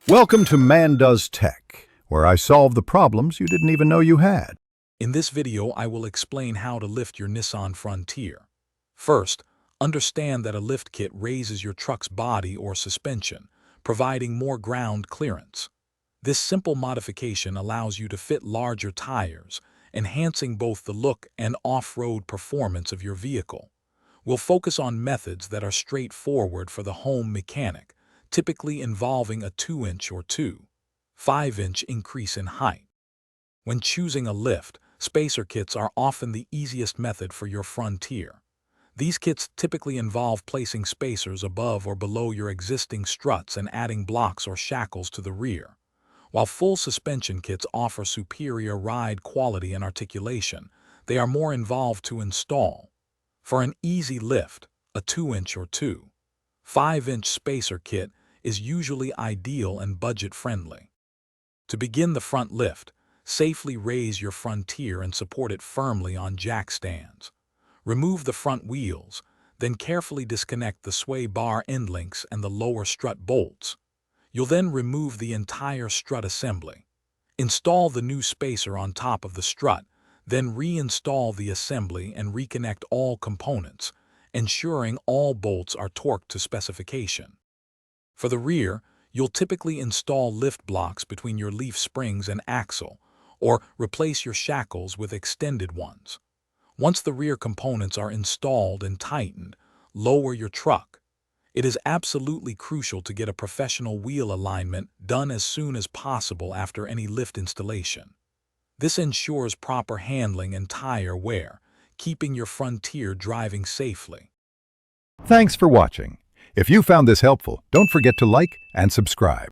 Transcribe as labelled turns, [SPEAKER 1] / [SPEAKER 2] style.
[SPEAKER 1] Welcome to Man Does Tech, where I solve the problems you didn't even know you had.
[SPEAKER 2] In this video, I will explain how to lift your Nissan Frontier. First, understand that a lift kit raises your truck's body or suspension, providing more ground clearance. This simple modification allows you to fit larger tires, enhancing both the look and off-road performance of your vehicle. We'll focus on methods that are straightforward for the home mechanic, typically involving a 2-inch or 5-inch increase in height. When choosing a lift, spacer kits are often the easiest method for your Frontier. These kits typically involve placing spacers above or below your existing struts and adding blocks or shackles to the rear. While full suspension kits offer superior ride quality and articulation, they are more involved to install. For an easy lift, a 2-inch or 5-inch spacer kit is usually ideal and budget-friendly. To begin the front lift, safely raise your Frontier and support it firmly on jack stands. Remove the front wheels, then carefully disconnect the sway bar end links and the lower strut bolts. You'll then remove the entire strut assembly. Install the new spacer on top of the strut, then reinstall the assembly and reconnect all components, ensuring all bolts are torqued to specification. For the rear, you'll typically install lift blocks between your leaf springs and axle, or replace your shackles with extended ones. Once the rear components are installed and tightened, lower your truck. It is absolutely crucial to get a professional wheel alignment done as soon as possible after any lift installation. This ensures proper handling and tire wear, keeping your Frontier driving safely.
[SPEAKER 1] Thanks for watching. If you found this helpful, don't forget to like and subscribe.